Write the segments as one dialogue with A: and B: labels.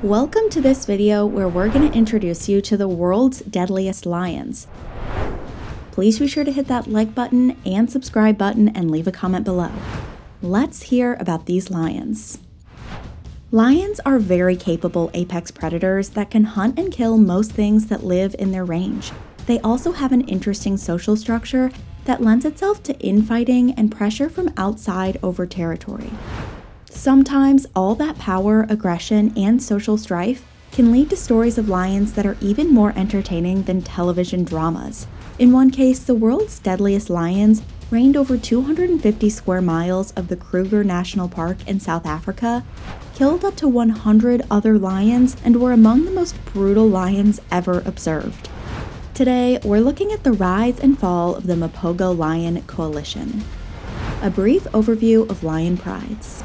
A: Welcome to this video where we're going to introduce you to the world's deadliest lions. Please be sure to hit that like button and subscribe button and leave a comment below. Let's hear about these lions. Lions are very capable apex predators that can hunt and kill most things that live in their range. They also have an interesting social structure that lends itself to infighting and pressure from outside over territory. Sometimes all that power, aggression, and social strife can lead to stories of lions that are even more entertaining than television dramas. In one case, the world's deadliest lions reigned over 250 square miles of the Kruger National Park in South Africa, killed up to 100 other lions, and were among the most brutal lions ever observed. Today, we're looking at the rise and fall of the Mapogo Lion Coalition. A brief overview of lion prides.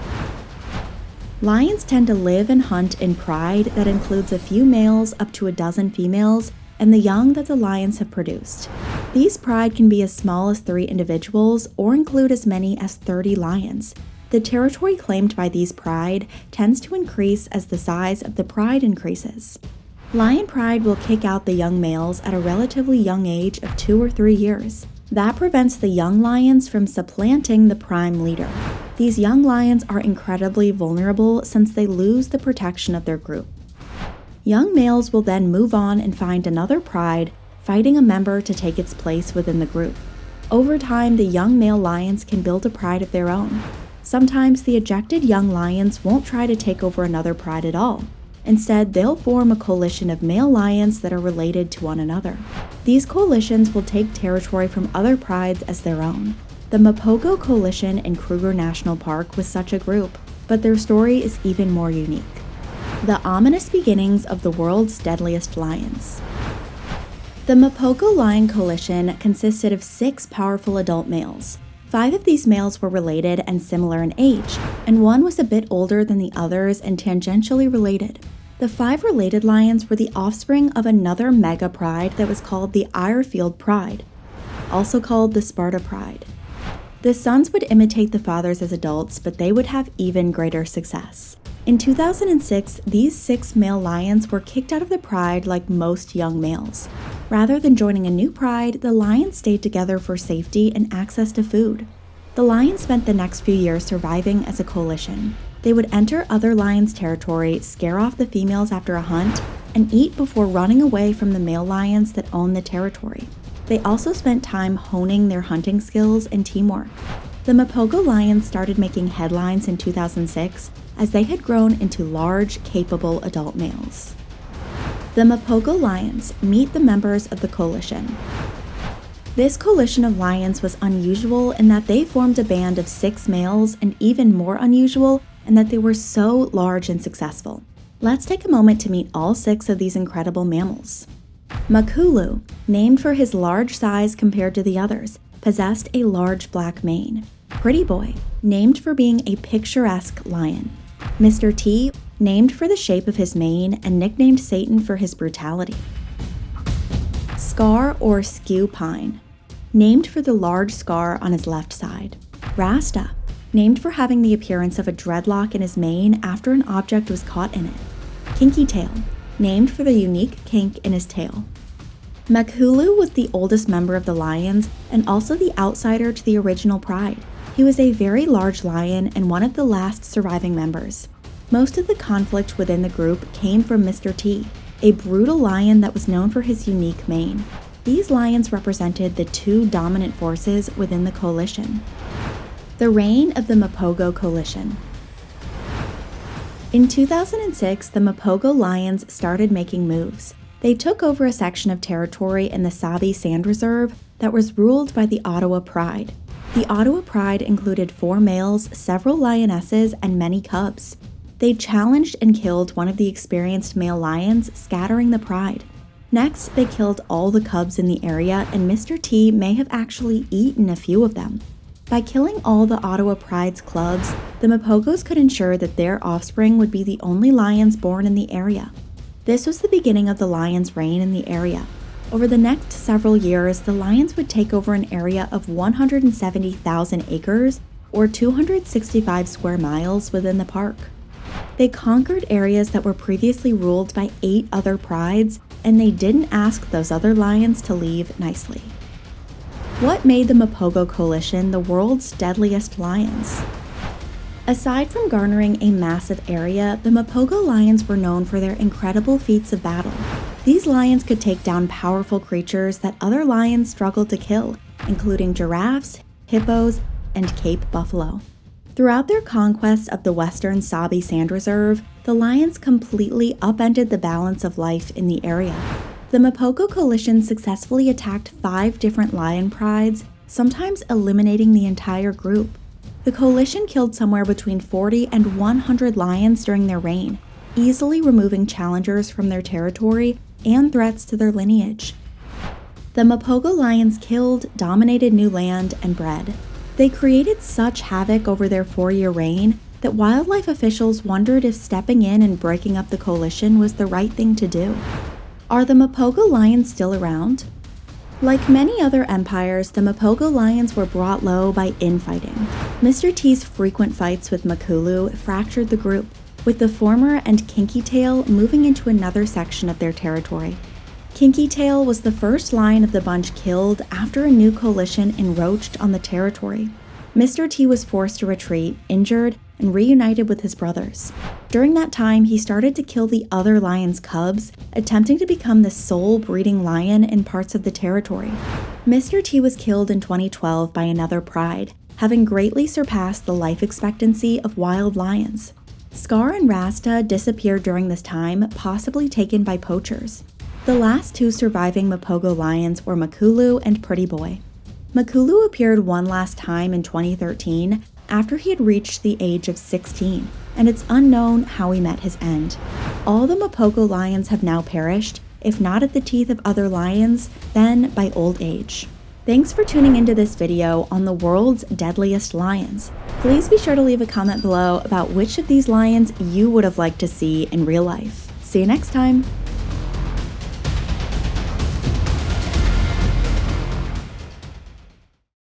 A: Lions tend to live and hunt in pride that includes a few males up to a dozen females and the young that the lions have produced. These pride can be as small as 3 individuals or include as many as 30 lions. The territory claimed by these pride tends to increase as the size of the pride increases. Lion pride will kick out the young males at a relatively young age of 2 or 3 years. That prevents the young lions from supplanting the prime leader. These young lions are incredibly vulnerable since they lose the protection of their group. Young males will then move on and find another pride, fighting a member to take its place within the group. Over time, the young male lions can build a pride of their own. Sometimes the ejected young lions won't try to take over another pride at all. Instead, they'll form a coalition of male lions that are related to one another. These coalitions will take territory from other prides as their own. The Mapogo Coalition in Kruger National Park was such a group, but their story is even more unique. The ominous beginnings of the world's deadliest lions. The Mapogo Lion Coalition consisted of 6 powerful adult males. 5 of these males were related and similar in age, and 1 was a bit older than the others and tangentially related. The 5 related lions were the offspring of another mega pride that was called the Irefield Pride, also called the Sparta Pride. The sons would imitate the fathers as adults, but they would have even greater success. In 2006, these 6 male lions were kicked out of the pride like most young males. Rather than joining a new pride, the lions stayed together for safety and access to food. The lions spent the next few years surviving as a coalition. They would enter other lions' territory, scare off the females after a hunt, and eat before running away from the male lions that own the territory. They also spent time honing their hunting skills and teamwork. The Mapogo Lions started making headlines in 2006 as they had grown into large, capable adult males. The Mapogo Lions meet the members of the coalition. This coalition of lions was unusual in that they formed a band of 6 males, and even more unusual in that they were so large and successful. Let's take a moment to meet all 6 of these incredible mammals. Makulu, named for his large size compared to the others, possessed a large black mane. Pretty Boy, named for being a picturesque lion. Mr. T, named for the shape of his mane and nicknamed Satan for his brutality. Scar or Skew Pine, named for the large scar on his left side. Rasta, named for having the appearance of a dreadlock in his mane after an object was caught in it. Kinky Tail, named for the unique kink in his tail. Makulu was the oldest member of the lions and also the outsider to the original pride. He was a very large lion and one of the last surviving members. Most of the conflict within the group came from Mr. T, a brutal lion that was known for his unique mane. These lions represented the 2 dominant forces within the coalition. The reign of the Mapogo Coalition. In 2006, the Mapogo Lions started making moves. They took over a section of territory in the Sabi Sand Reserve that was ruled by the Ottawa Pride. The Ottawa Pride included 4 males, several lionesses, and many cubs. They challenged and killed one of the experienced male lions, scattering the pride. Next, they killed all the cubs in the area, and Mr. T may have actually eaten a few of them. By killing all the Ottawa Pride's cubs, the Mapogos could ensure that their offspring would be the only lions born in the area. This was the beginning of the lions' reign in the area. Over the next several years, the lions would take over an area of 170,000 acres, or 265 square miles within the park. They conquered areas that were previously ruled by 8 other prides, and they didn't ask those other lions to leave nicely. What made the Mapogo Coalition the world's deadliest lions? Aside from garnering a massive area, the Mapogo Lions were known for their incredible feats of battle. These lions could take down powerful creatures that other lions struggled to kill, including giraffes, hippos, and Cape buffalo. Throughout their conquest of the Western Sabi Sand Reserve, the lions completely upended the balance of life in the area. The Mapogo Coalition successfully attacked 5 different lion prides, sometimes eliminating the entire group. The coalition killed somewhere between 40 and 100 lions during their reign, easily removing challengers from their territory and threats to their lineage. The Mapogo Lions killed, dominated new land, and bred. They created such havoc over their 4-year reign that wildlife officials wondered if stepping in and breaking up the coalition was the right thing to do. Are the Mapogo Lions still around? Like many other empires, the Mapogo Lions were brought low by infighting. Mr. T's frequent fights with Makulu fractured the group, with the former and Kinky Tail moving into another section of their territory. Kinky Tail was the first lion of the bunch killed after a new coalition encroached on the territory. Mr. T was forced to retreat, injured, and reunited with his brothers. During that time, he started to kill the other lion's cubs, attempting to become the sole breeding lion in parts of the territory. Mr. T was killed in 2012 by another pride, having greatly surpassed the life expectancy of wild lions. Scar and Rasta disappeared during this time, possibly taken by poachers. The last 2 surviving Mapogo lions were Makulu and Pretty Boy. Makulu appeared one last time in 2013 after he had reached the age of 16, and it's unknown how he met his end. All the Mapogo lions have now perished, if not at the teeth of other lions, then by old age. Thanks for tuning into this video on the world's deadliest lions. Please be sure to leave a comment below about which of these lions you would have liked to see in real life. See you next time!